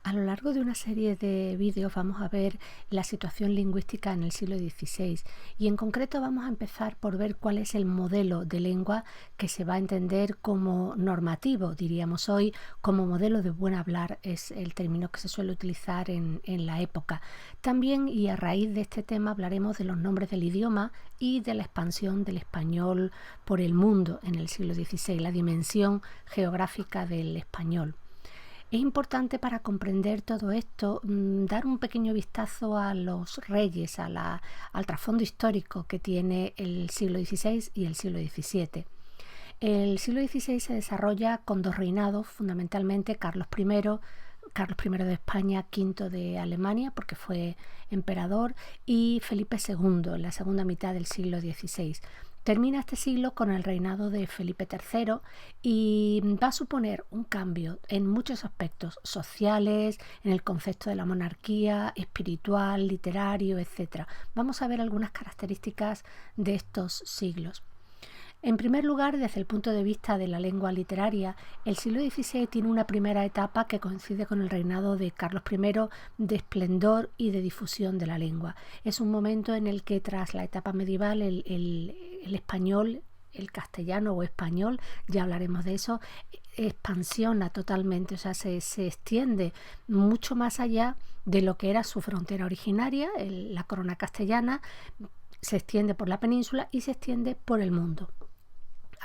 A lo largo de una serie de vídeos vamos a ver la situación lingüística en el siglo XVI y en concreto vamos a empezar por ver cuál es el modelo de lengua que se va a entender como normativo, diríamos hoy, como modelo de buen hablar, es el término que se suele utilizar en la época. También, y a raíz de este tema, hablaremos de los nombres del idioma y de la expansión del español por el mundo en el siglo XVI, la dimensión geográfica del español. Es importante para comprender todo esto dar un pequeño vistazo a los reyes, al trasfondo histórico que tiene el siglo XVI y el siglo XVII. El siglo XVI se desarrolla con dos reinados, fundamentalmente Carlos I de España, V de Alemania, porque fue emperador, y Felipe II en la segunda mitad del siglo XVI. Termina este siglo con el reinado de Felipe III y va a suponer un cambio en muchos aspectos sociales, en el concepto de la monarquía, espiritual, literario, etc. Vamos a ver algunas características de estos siglos. En primer lugar, desde el punto de vista de la lengua literaria, el siglo XVI tiene una primera etapa que coincide con el reinado de Carlos I de esplendor y de difusión de la lengua. Es un momento en el que tras la etapa medieval el español, el castellano o español, ya hablaremos de eso, expansiona totalmente, o sea, se extiende mucho más allá de lo que era su frontera originaria, la corona castellana, se extiende por la península y se extiende por el mundo.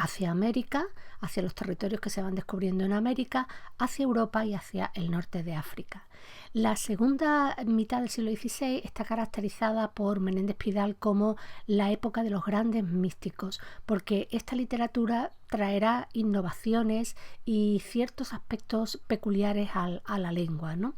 Hacia América, hacia los territorios que se van descubriendo en América, hacia Europa y hacia el norte de África. La segunda mitad del siglo XVI está caracterizada por Menéndez Pidal como la época de los grandes místicos, porque esta literatura traerá innovaciones y ciertos aspectos peculiares a la lengua, ¿no?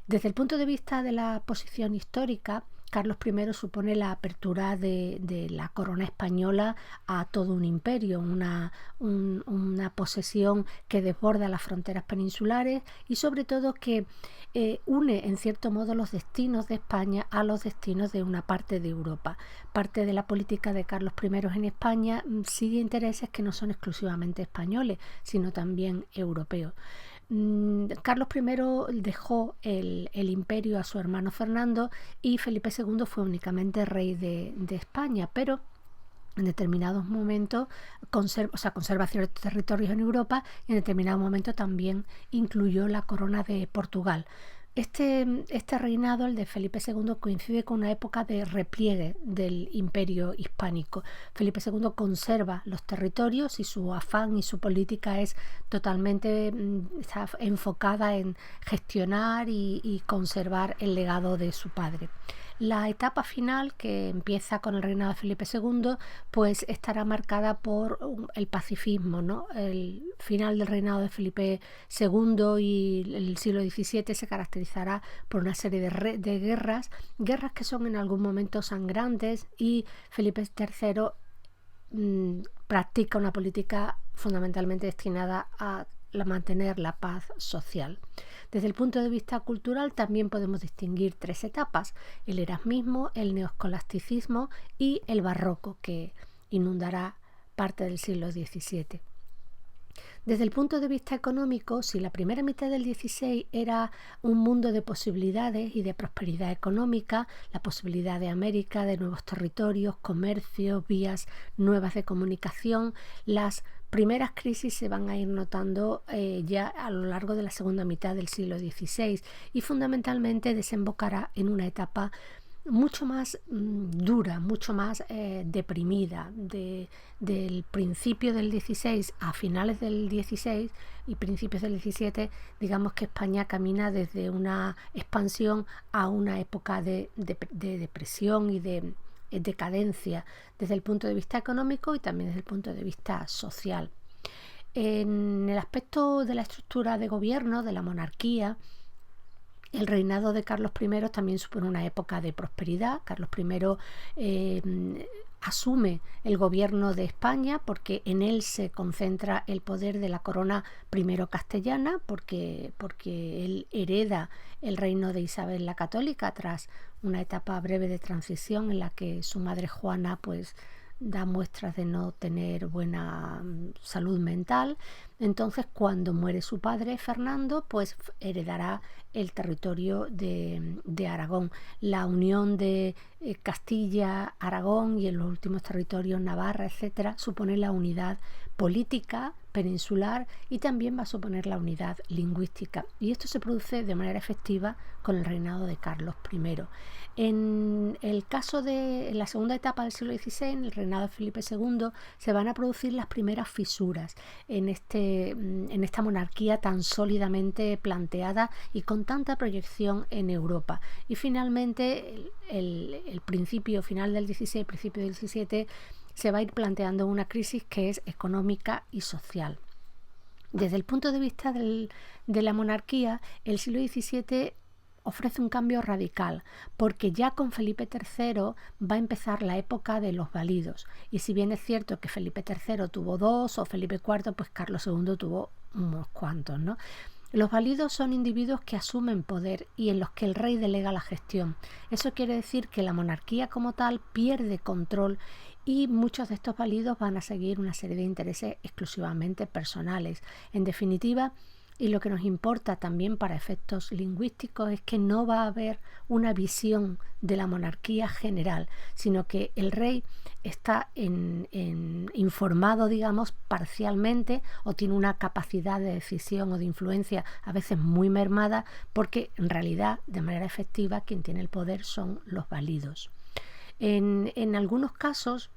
Desde el punto de vista de la posición histórica, Carlos I supone la apertura de la corona española a todo un imperio, una posesión que desborda las fronteras peninsulares y sobre todo que une en cierto modo los destinos de España a los destinos de una parte de Europa. Parte de la política de Carlos I en España sigue intereses que no son exclusivamente españoles, sino también europeos. Carlos I dejó el imperio a su hermano Fernando y Felipe II fue únicamente rey de España, pero en determinados momentos conserva ciertos territorios en Europa y en determinado momento también incluyó la corona de Portugal. Este reinado, el de Felipe II, coincide con una época de repliegue del imperio hispánico. Felipe II conserva los territorios y su afán y su política es totalmente está enfocada en gestionar y conservar el legado de su padre. La etapa final, que empieza con el reinado de Felipe II, pues estará marcada por el pacifismo, ¿no? El final del reinado de Felipe II y el siglo XVII se caracterizará por una serie de guerras que son en algún momento sangrantes, y Felipe III practica una política fundamentalmente destinada a mantener la paz social. Desde el punto de vista cultural también podemos distinguir tres etapas: el erasmismo, el neoscolasticismo y el barroco, que inundará parte del siglo XVII. Desde el punto de vista económico, si la primera mitad del XVI era un mundo de posibilidades y de prosperidad económica, la posibilidad de América, de nuevos territorios, comercios, vías nuevas de comunicación, las primeras crisis se van a ir notando ya a lo largo de la segunda mitad del siglo XVI y fundamentalmente desembocará en una etapa mucho más dura, mucho más deprimida. Del principio del XVI a finales del XVI y principios del XVII, digamos que España camina desde una expansión a una época de depresión y de decadencia desde el punto de vista económico y también desde el punto de vista social. En el aspecto de la estructura de gobierno, de la monarquía, el reinado de Carlos I también supone una época de prosperidad. Carlos I asume el gobierno de España porque en él se concentra el poder de la corona primero castellana, porque él hereda el reino de Isabel la Católica tras una etapa breve de transición en la que su madre Juana pues da muestras de no tener buena salud mental. Entonces, cuando muere su padre, Fernando, pues heredará el territorio de Aragón. La unión de Castilla, Aragón y en los últimos territorios Navarra, etcétera, supone la unidad política peninsular y también va a suponer la unidad lingüística. Y esto se produce de manera efectiva con el reinado de Carlos I. En el caso de la segunda etapa del siglo XVI, en el reinado de Felipe II, se van a producir las primeras fisuras en esta monarquía tan sólidamente planteada y con tanta proyección en Europa. Y finalmente, el principio final del XVI, principio del XVII, se va a ir planteando una crisis que es económica y social. Desde el punto de vista de la monarquía, el siglo XVII ofrece un cambio radical, porque ya con Felipe III va a empezar la época de los válidos. Y si bien es cierto que Felipe III tuvo 2 o Felipe IV, pues Carlos II tuvo unos cuantos, ¿no? Los válidos son individuos que asumen poder y en los que el rey delega la gestión. Eso quiere decir que la monarquía como tal pierde control y muchos de estos válidos van a seguir una serie de intereses exclusivamente personales. En definitiva, y lo que nos importa también para efectos lingüísticos es que no va a haber una visión de la monarquía general, sino que el rey está informado, digamos, parcialmente o tiene una capacidad de decisión o de influencia a veces muy mermada, porque en realidad, de manera efectiva, quien tiene el poder son los válidos. En algunos casos,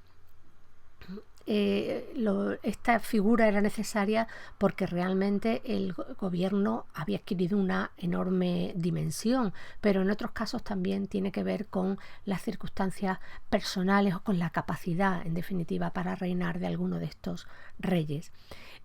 esta figura era necesaria porque realmente el gobierno había adquirido una enorme dimensión, pero en otros casos también tiene que ver con las circunstancias personales o con la capacidad, en definitiva, para reinar de alguno de estos reyes.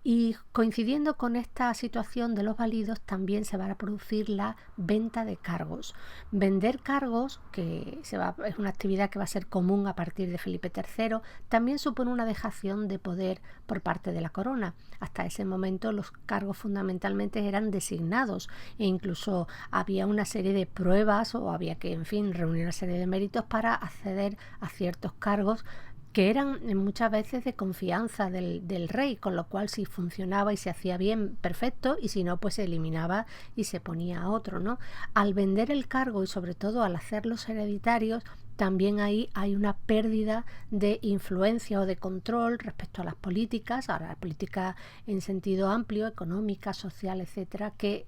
Y coincidiendo con esta situación de los válidos, también se va a producir la venta de cargos. Vender cargos, es una actividad que va a ser común a partir de Felipe III, también supone una dejación de poder por parte de la corona. Hasta ese momento los cargos fundamentalmente eran designados e incluso había una serie de pruebas o había que, en fin, reunir una serie de méritos para acceder a ciertos cargos que eran muchas veces de confianza del rey, con lo cual si funcionaba y se hacía bien, perfecto, y si no, pues se eliminaba y se ponía a otro, ¿no? Al vender el cargo y sobre todo al hacerlos hereditarios, también ahí hay una pérdida de influencia o de control respecto a las políticas, ahora la política en sentido amplio, económica, social, etcétera, que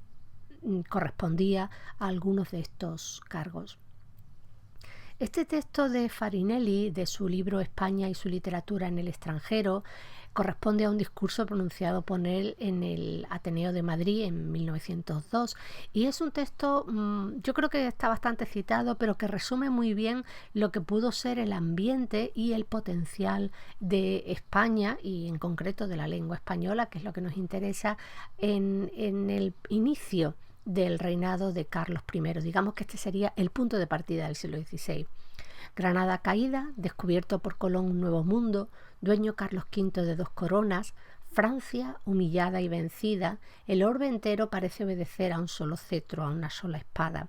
correspondía a algunos de estos cargos. Este texto de Farinelli, de su libro España y su literatura en el extranjero, corresponde a un discurso pronunciado por él en el Ateneo de Madrid en 1902 y es un texto, yo creo que está bastante citado, pero que resume muy bien lo que pudo ser el ambiente y el potencial de España y en concreto de la lengua española, que es lo que nos interesa en el inicio del reinado de Carlos I. Digamos que este sería el punto de partida del siglo XVI. Granada caída, descubierto por Colón un nuevo mundo, dueño Carlos V de 2 coronas, Francia humillada y vencida, el orbe entero parece obedecer a un solo cetro, a una sola espada.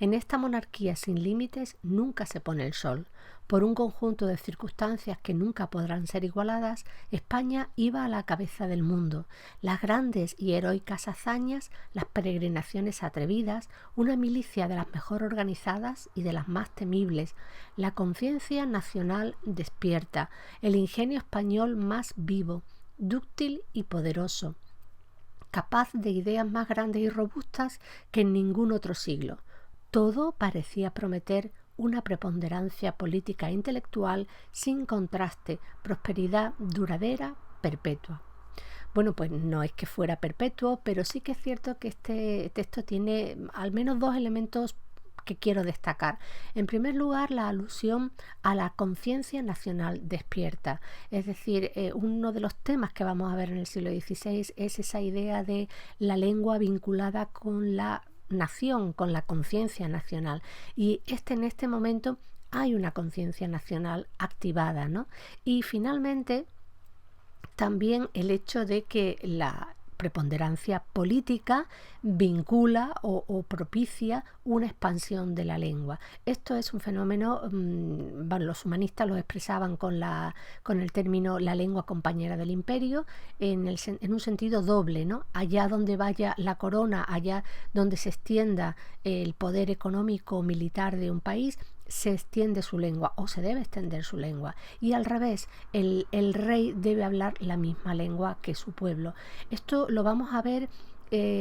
En esta monarquía sin límites nunca se pone el sol. Por un conjunto de circunstancias que nunca podrán ser igualadas, España iba a la cabeza del mundo. Las grandes y heroicas hazañas, las peregrinaciones atrevidas, una milicia de las mejor organizadas y de las más temibles, la conciencia nacional despierta, el ingenio español más vivo, dúctil y poderoso, capaz de ideas más grandes y robustas que en ningún otro siglo. Todo parecía prometer una preponderancia política e intelectual sin contraste, prosperidad duradera, perpetua. Bueno, pues no es que fuera perpetuo, pero sí que es cierto que este texto tiene al menos 2 elementos que quiero destacar. En primer lugar, la alusión a la conciencia nacional despierta. Es decir, uno de los temas que vamos a ver en el siglo XVI es esa idea de la lengua vinculada con la nación, con la conciencia nacional. Y en este momento hay una conciencia nacional activada, ¿no? Y finalmente, también el hecho de que la preponderancia política vincula o propicia una expansión de la lengua. Esto es un fenómeno, los humanistas lo expresaban con el término la lengua compañera del imperio, en un sentido doble, ¿no? Allá donde vaya la corona, allá donde se extienda el poder económico o militar de un país, se extiende su lengua o se debe extender su lengua, y al revés, el rey debe hablar la misma lengua que su pueblo. Esto lo vamos a ver,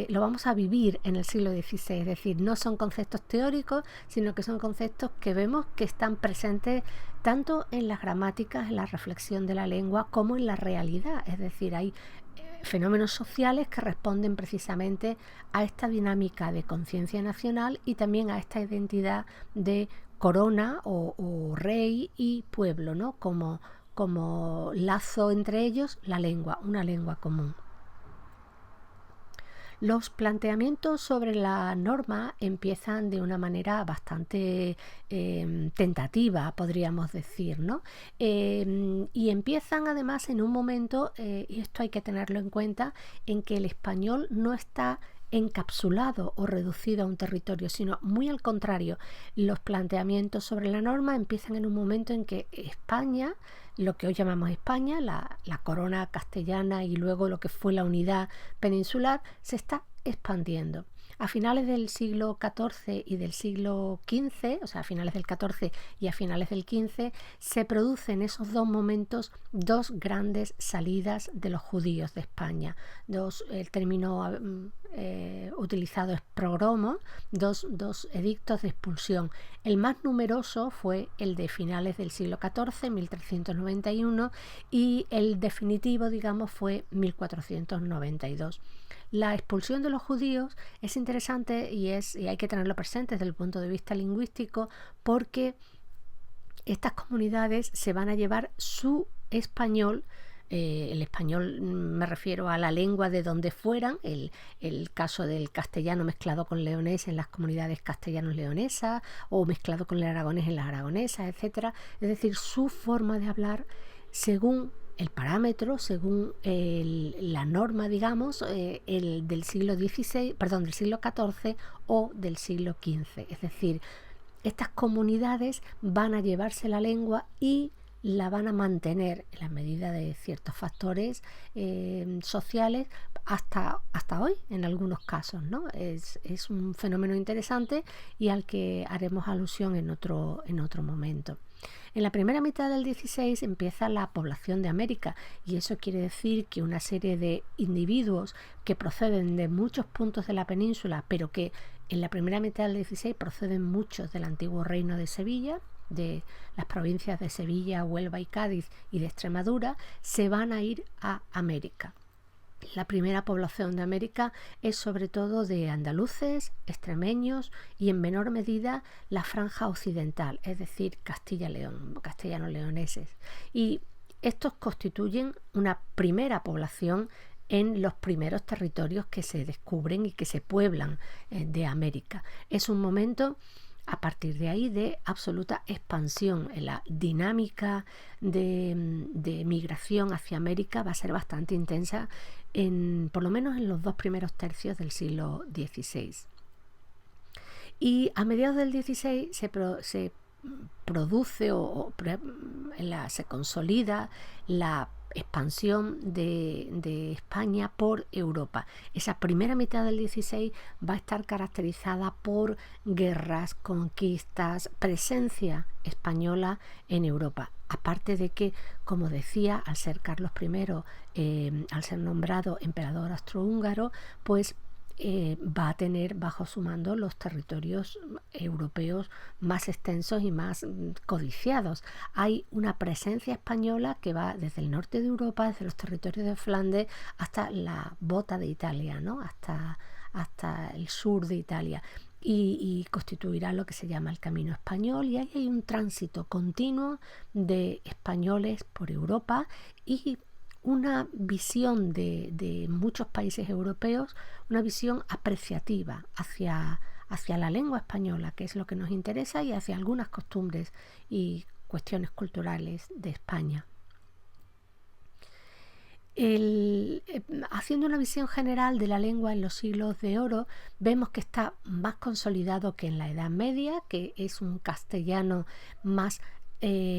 lo vamos a vivir en el siglo XVI, es decir, no son conceptos teóricos, sino que son conceptos que vemos que están presentes tanto en las gramáticas, en la reflexión de la lengua, como en la realidad, es decir, hay fenómenos sociales que responden precisamente a esta dinámica de conciencia nacional y también a esta identidad de corona o rey y pueblo, ¿no? Como lazo entre ellos la lengua, una lengua común. Los planteamientos sobre la norma empiezan de una manera bastante tentativa, podríamos decir, ¿no? Y empiezan además en un momento, y esto hay que tenerlo en cuenta, en que el español no está encapsulado o reducido a un territorio, sino muy al contrario. Los planteamientos sobre la norma empiezan en un momento en que España, lo que hoy llamamos España, la corona castellana y luego lo que fue la unidad peninsular, se está expandiendo. A finales del siglo XIV y del siglo XV, o sea, a finales del XIV y a finales del XV, se producen en esos dos momentos dos grandes salidas de los judíos de España. El término utilizado es progromo, dos edictos de expulsión. El más numeroso fue el de finales del siglo XIV, 1391, y el definitivo, digamos, fue 1492. La expulsión de los judíos es interesante y hay que tenerlo presente desde el punto de vista lingüístico, porque estas comunidades se van a llevar su español. El español, me refiero a la lengua de donde fueran, el caso del castellano mezclado con leonés en las comunidades castellanos-leonesas o mezclado con el aragonés en las aragonesas, etc. Es decir, su forma de hablar según el parámetro, según la norma, digamos, del siglo XVI, perdón, del siglo XIV o del siglo XV. Es decir, estas comunidades van a llevarse la lengua y la van a mantener en la medida de ciertos factores sociales hasta hoy, en algunos casos, ¿no? Es un fenómeno interesante y al que haremos alusión en otro momento. En la primera mitad del XVI empieza la población de América, y eso quiere decir que una serie de individuos que proceden de muchos puntos de la península, pero que en la primera mitad del XVI proceden muchos del antiguo reino de Sevilla, de las provincias de Sevilla, Huelva y Cádiz y de Extremadura, se van a ir a América. La primera población de América es sobre todo de andaluces, extremeños y en menor medida la franja occidental, es decir, Castilla-León, castellano-leoneses. Y estos constituyen una primera población en los primeros territorios que se descubren y que se pueblan de América. Es un momento a partir de ahí de absoluta expansión. En la dinámica de migración hacia América va a ser bastante intensa, por lo menos en los dos primeros tercios del siglo XVI. Y a mediados del XVI se produce se consolida la expansión de España por Europa. Esa primera mitad del XVI va a estar caracterizada por guerras, conquistas, presencia española en Europa. Aparte de que, como decía, al ser Carlos I, al ser nombrado emperador austrohúngaro, pues va a tener bajo su mando los territorios europeos más extensos y más codiciados. Hay una presencia española que va desde el norte de Europa, desde los territorios de Flandes hasta la bota de Italia, ¿no? hasta el sur de Italia. Y constituirá lo que se llama el Camino Español, y ahí hay un tránsito continuo de españoles por Europa y una visión de muchos países europeos, una visión apreciativa hacia la lengua española, que es lo que nos interesa, y hacia algunas costumbres y cuestiones culturales de España. Haciendo una visión general de la lengua en los siglos de oro, vemos que está más consolidado que en la Edad Media, que es un castellano más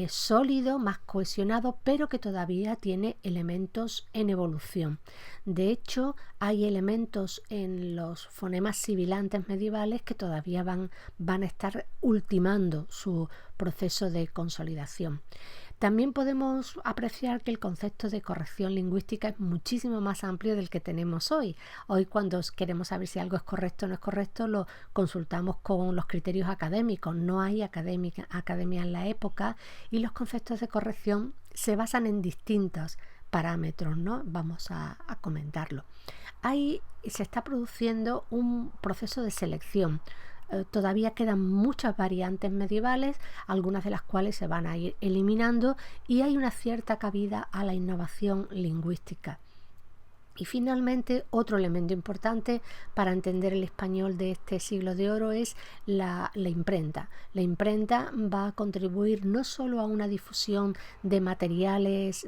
sólido, más cohesionado, pero que todavía tiene elementos en evolución. De hecho, hay elementos en los fonemas sibilantes medievales que todavía van a estar ultimando su proceso de consolidación. También podemos apreciar que el concepto de corrección lingüística es muchísimo más amplio del que tenemos hoy. Hoy, cuando queremos saber si algo es correcto o no es correcto, lo consultamos con los criterios académicos. No hay academia en la época y los conceptos de corrección se basan en distintos parámetros, ¿no? Vamos a comentarlo. Ahí se está produciendo un proceso de selección. Todavía quedan muchas variantes medievales, algunas de las cuales se van a ir eliminando, y hay una cierta cabida a la innovación lingüística. Y finalmente, otro elemento importante para entender el español de este siglo de oro es la imprenta. La imprenta va a contribuir no solo a una difusión de materiales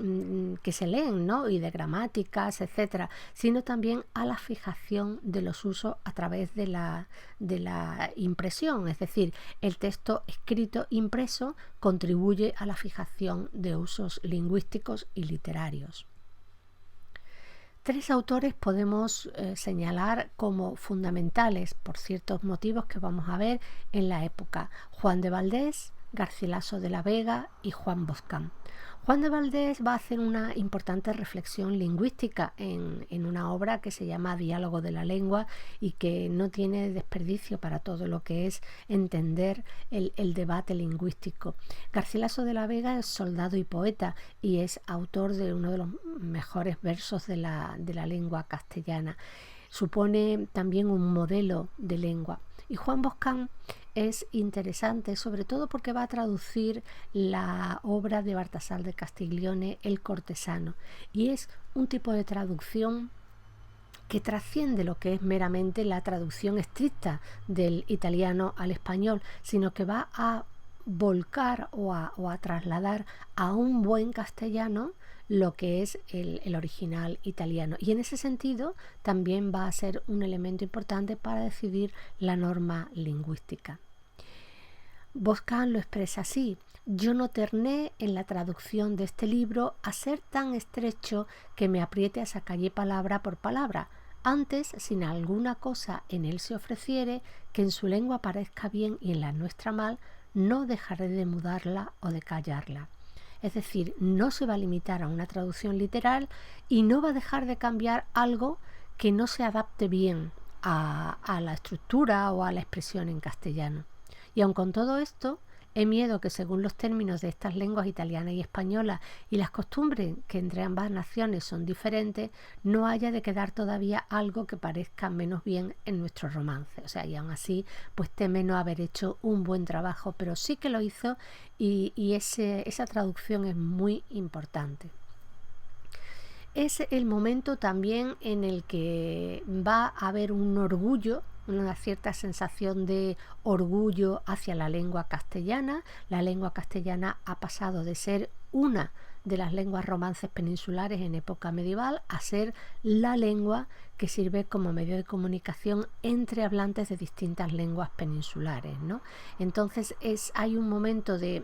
que se leen, ¿no?, y de gramáticas, etcétera, sino también a la fijación de los usos a través de la impresión. Es decir, el texto escrito impreso contribuye a la fijación de usos lingüísticos y literarios. Tres autores podemos señalar como fundamentales por ciertos motivos que vamos a ver en la época: Juan de Valdés, Garcilaso de la Vega y Juan Boscán. Juan de Valdés va a hacer una importante reflexión lingüística en una obra que se llama Diálogo de la Lengua y que no tiene desperdicio para todo lo que es entender el debate lingüístico. Garcilaso de la Vega es soldado y poeta y es autor de uno de los mejores versos de la lengua castellana. Supone también un modelo de lengua. Y Juan Boscán es interesante, sobre todo porque va a traducir la obra de Baltasar de Castiglione, El cortesano, y es un tipo de traducción que trasciende lo que es meramente la traducción estricta del italiano al español, sino que va a volcar o a trasladar a un buen castellano lo que es el original italiano, y en ese sentido también va a ser un elemento importante para decidir la norma lingüística. Boscán lo expresa así: yo no terné en la traducción de este libro a ser tan estrecho que me apriete a sacalle palabra por palabra. Antes, sin alguna cosa en él se ofreciere, que en su lengua parezca bien y en la nuestra mal, no dejaré de mudarla o de callarla. Es decir, no se va a limitar a una traducción literal y no va a dejar de cambiar algo que no se adapte bien a la estructura o a la expresión en castellano. Y aun con todo esto, he miedo que, según los términos de estas lenguas italiana y española y las costumbres que entre ambas naciones son diferentes, no haya de quedar todavía algo que parezca menos bien en nuestro romance. O sea, y aún así, pues teme no haber hecho un buen trabajo, pero sí que lo hizo, y esa traducción es muy importante. Es el momento también en el que va a haber un orgullo, una cierta sensación de orgullo hacia la lengua castellana. La lengua castellana ha pasado de ser una de las lenguas romances peninsulares en época medieval a ser la lengua que sirve como medio de comunicación entre hablantes de distintas lenguas peninsulares, ¿no? Entonces hay un momento de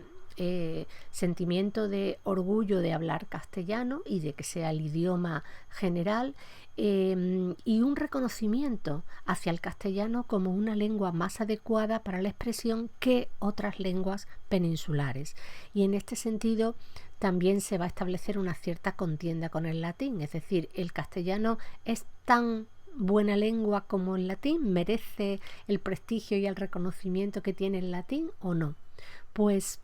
sentimiento de orgullo de hablar castellano y de que sea el idioma general, y un reconocimiento hacia el castellano como una lengua más adecuada para la expresión que otras lenguas peninsulares. Y en este sentido también se va a establecer una cierta contienda con el latín, es decir, el castellano es tan buena lengua como el latín, merece el prestigio y el reconocimiento que tiene el latín o no. Pues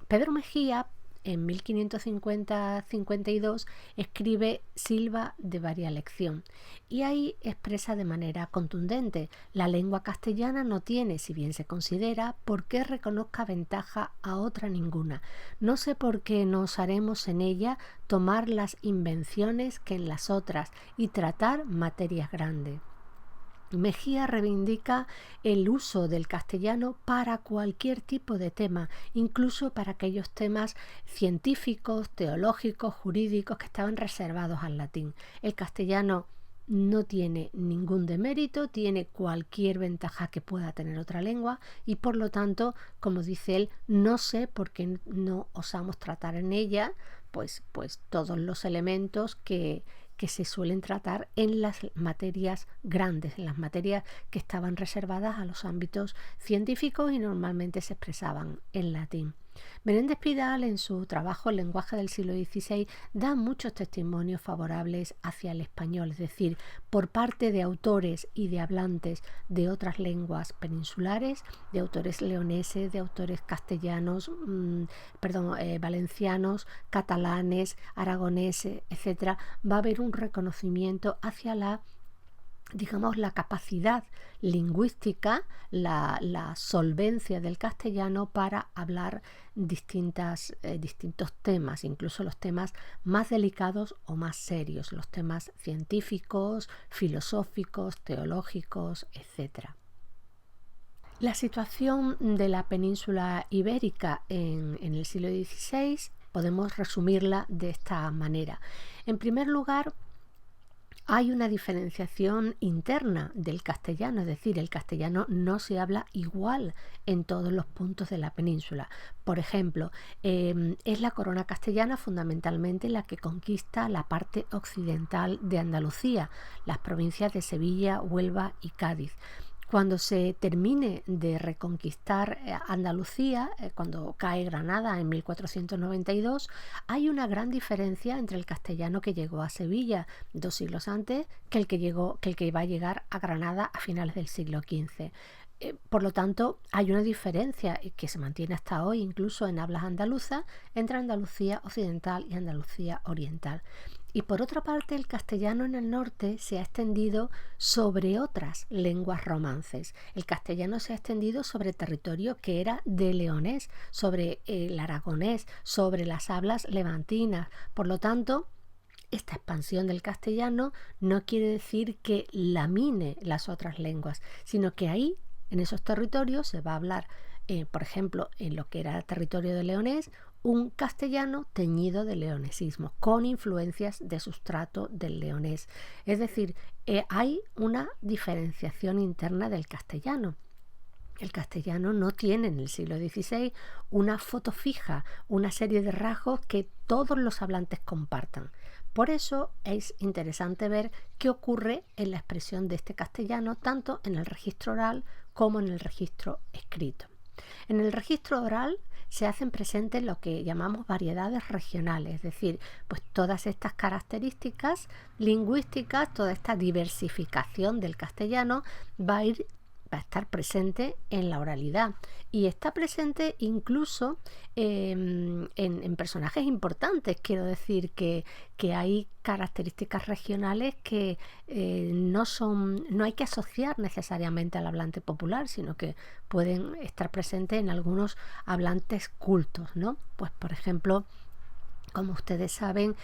Pedro Mejía, en 1550-52, escribe Silva de varia lección, y ahí expresa de manera contundente: la lengua castellana no tiene, si bien se considera, por qué reconozca ventaja a otra ninguna. No sé por qué no osaremos en ella tomar las invenciones que en las otras y tratar materias grandes. Mejía reivindica el uso del castellano para cualquier tipo de tema, incluso para aquellos temas científicos, teológicos, jurídicos que estaban reservados al latín. El castellano no tiene ningún demérito, tiene cualquier ventaja que pueda tener otra lengua y por lo tanto, como dice él, no sé por qué no osamos tratar en ella pues todos los elementos que se suelen tratar en las materias grandes, en las materias que estaban reservadas a los ámbitos científicos y normalmente se expresaban en latín. Menéndez Pidal, en su trabajo El lenguaje del siglo XVI, da muchos testimonios favorables hacia el español, es decir, por parte de autores y de hablantes de otras lenguas peninsulares, de autores leoneses, de autores castellanos, valencianos, catalanes, aragoneses, etc. Va a haber un reconocimiento hacia la capacidad lingüística, la solvencia del castellano para hablar distintos temas, incluso los temas más delicados o más serios, los temas científicos, filosóficos, teológicos, etc. La situación de la península ibérica en el siglo XVI podemos resumirla de esta manera. En primer lugar, hay una diferenciación interna del castellano, es decir, el castellano no se habla igual en todos los puntos de la península. Por ejemplo, es la corona castellana fundamentalmente la que conquista la parte occidental de Andalucía, las provincias de Sevilla, Huelva y Cádiz. Cuando se termine de reconquistar Andalucía, cuando cae Granada en 1492, hay una gran diferencia entre el castellano que llegó a Sevilla 2 siglos antes que el que va a llegar a Granada a finales del siglo XV. Por lo tanto, hay una diferencia que se mantiene hasta hoy, incluso en hablas andaluzas, entre Andalucía occidental y Andalucía oriental. Y por otra parte, el castellano en el norte se ha extendido sobre otras lenguas romances. El castellano se ha extendido sobre territorio que era de leonés, sobre el aragonés, sobre las hablas levantinas. Por lo tanto, esta expansión del castellano no quiere decir que lamine las otras lenguas, sino que ahí, en esos territorios, se va a hablar, por ejemplo, en lo que era el territorio de leonés, un castellano teñido de leonesismo, con influencias de sustrato del leonés. Es decir, hay una diferenciación interna del castellano. El castellano no tiene en el siglo XVI una foto fija, una serie de rasgos que todos los hablantes compartan. Por eso es interesante ver qué ocurre en la expresión de este castellano, tanto en el registro oral como en el registro escrito. En el registro oral se hacen presentes lo que llamamos variedades regionales, es decir, pues todas estas características lingüísticas, toda esta diversificación del castellano va a estar presente en la oralidad y está presente incluso en personajes importantes. Quiero decir que hay características regionales que no hay que asociar necesariamente al hablante popular, sino que pueden estar presentes en algunos hablantes cultos, ¿no? Pues por ejemplo, como ustedes saben,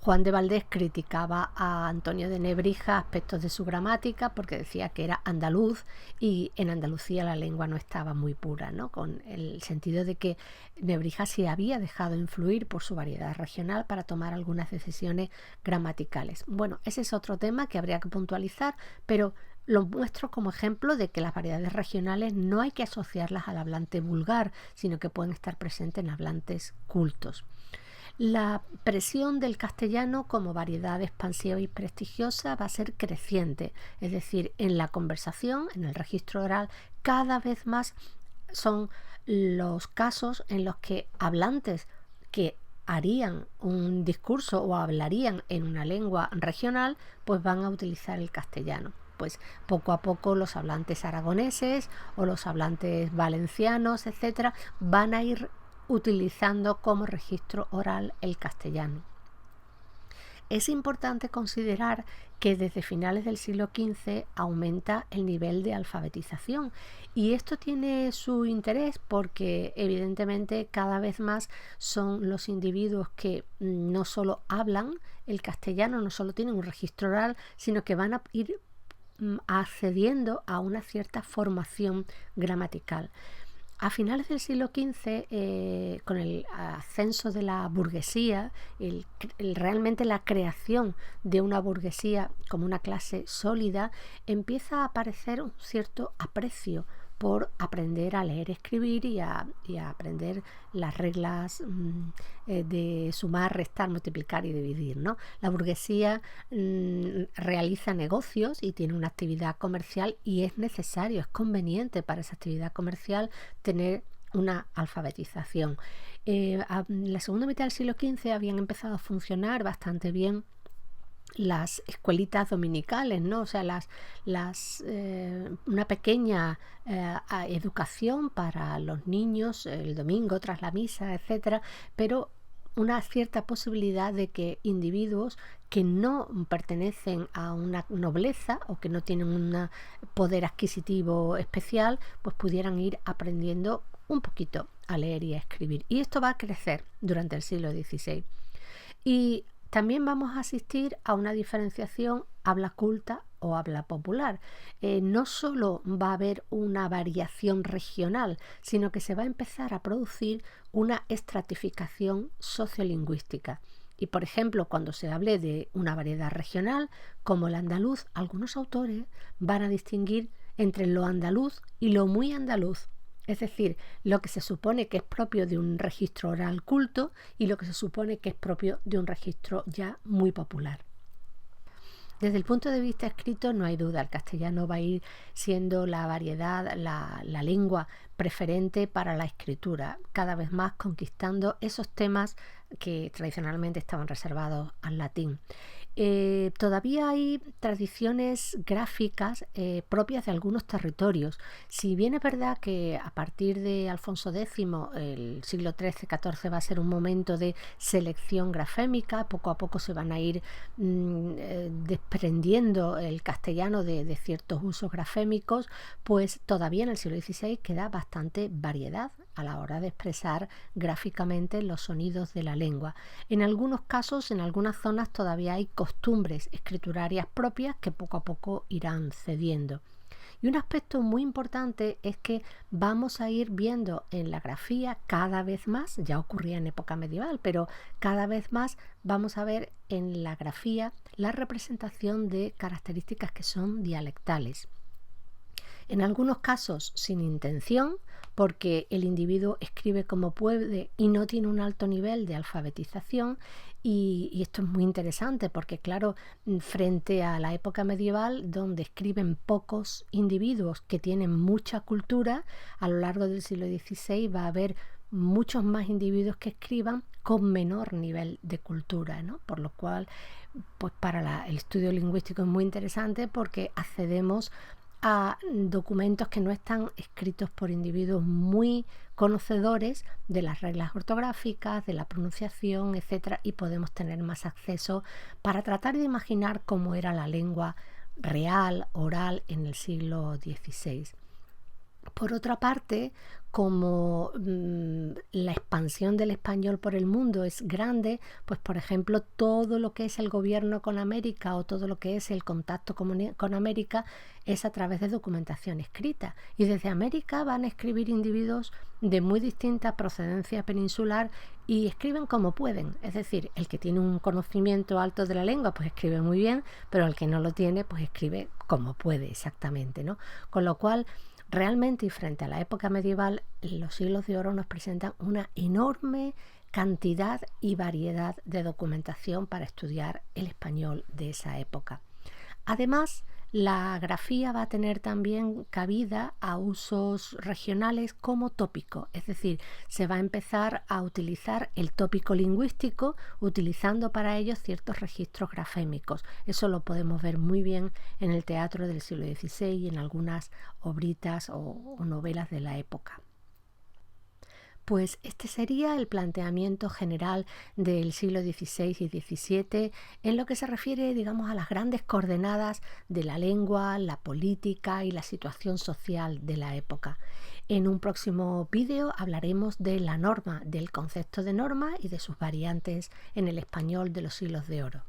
Juan de Valdés criticaba a Antonio de Nebrija aspectos de su gramática porque decía que era andaluz y en Andalucía la lengua no estaba muy pura, ¿no? Con el sentido de que Nebrija se había dejado influir por su variedad regional para tomar algunas decisiones gramaticales. Bueno, ese es otro tema que habría que puntualizar, pero lo muestro como ejemplo de que las variedades regionales no hay que asociarlas al hablante vulgar, sino que pueden estar presentes en hablantes cultos. La presión del castellano como variedad expansiva y prestigiosa va a ser creciente, es decir, en la conversación, en el registro oral, cada vez más son los casos en los que hablantes que harían un discurso o hablarían en una lengua regional, pues van a utilizar el castellano. Pues poco a poco los hablantes aragoneses o los hablantes valencianos, etcétera, van a ir utilizando como registro oral el castellano. Es importante considerar que desde finales del siglo XV aumenta el nivel de alfabetización y esto tiene su interés porque evidentemente cada vez más son los individuos que no solo hablan el castellano, no solo tienen un registro oral, sino que van a ir accediendo a una cierta formación gramatical. A finales del siglo XV, con el ascenso de la burguesía, realmente la creación de una burguesía como una clase sólida, empieza a aparecer un cierto aprecio por aprender a leer, escribir y a aprender las reglas de sumar, restar, multiplicar y dividir, ¿no? La burguesía realiza negocios y tiene una actividad comercial, y es necesario, es conveniente para esa actividad comercial tener una alfabetización. En la segunda mitad del siglo XV habían empezado a funcionar bastante bien las escuelitas dominicales, ¿no? O sea, una pequeña educación para los niños el domingo tras la misa, etcétera, pero una cierta posibilidad de que individuos que no pertenecen a una nobleza o que no tienen un poder adquisitivo especial, pues pudieran ir aprendiendo un poquito a leer y a escribir. Y esto va a crecer durante el siglo XVI. Y también vamos a asistir a una diferenciación habla culta o habla popular. No solo va a haber una variación regional, sino que se va a empezar a producir una estratificación sociolingüística. Y, por ejemplo, cuando se hable de una variedad regional, como el andaluz, algunos autores van a distinguir entre lo andaluz y lo muy andaluz. Es decir, lo que se supone que es propio de un registro oral culto y lo que se supone que es propio de un registro ya muy popular. Desde el punto de vista escrito no hay duda, el castellano va a ir siendo la variedad, la lengua preferente para la escritura, cada vez más conquistando esos temas que tradicionalmente estaban reservados al latín. Todavía hay tradiciones gráficas propias de algunos territorios. Si bien es verdad que a partir de Alfonso X, el siglo XIII-XIV va a ser un momento de selección grafémica, poco a poco se van a ir desprendiendo el castellano de ciertos usos grafémicos, pues todavía en el siglo XVI queda bastante variedad a la hora de expresar gráficamente los sonidos de la lengua. En algunos casos, en algunas zonas, todavía hay costumbres escriturarias propias que poco a poco irán cediendo. Y un aspecto muy importante es que vamos a ir viendo en la grafía cada vez más, ya ocurría en época medieval, pero cada vez más vamos a ver en la grafía la representación de características que son dialectales. En algunos casos sin intención, porque el individuo escribe como puede y no tiene un alto nivel de alfabetización, y esto es muy interesante porque, claro, frente a la época medieval, donde escriben pocos individuos que tienen mucha cultura, a lo largo del siglo XVI va a haber muchos más individuos que escriban con menor nivel de cultura, ¿no? Por lo cual, pues para el estudio lingüístico es muy interesante porque accedemos a documentos que no están escritos por individuos muy conocedores de las reglas ortográficas, de la pronunciación, etcétera, y podemos tener más acceso para tratar de imaginar cómo era la lengua real, oral, en el siglo XVI. Por otra parte, como la expansión del español por el mundo es grande, pues por ejemplo todo lo que es el gobierno con América o todo lo que es el contacto con América es a través de documentación escrita, y desde América van a escribir individuos de muy distinta procedencia peninsular y escriben como pueden. Es decir, el que tiene un conocimiento alto de la lengua pues escribe muy bien, pero el que no lo tiene pues escribe como puede exactamente, ¿no? Con lo cual, realmente, y frente a la época medieval, los siglos de oro nos presentan una enorme cantidad y variedad de documentación para estudiar el español de esa época. Además, la grafía va a tener también cabida a usos regionales como tópico, es decir, se va a empezar a utilizar el tópico lingüístico utilizando para ello ciertos registros grafémicos. Eso lo podemos ver muy bien en el teatro del siglo XVI y en algunas obritas o novelas de la época. Pues este sería el planteamiento general del siglo XVI y XVII en lo que se refiere, digamos, a las grandes coordenadas de la lengua, la política y la situación social de la época. En un próximo vídeo hablaremos de la norma, del concepto de norma y de sus variantes en el español de los siglos de oro.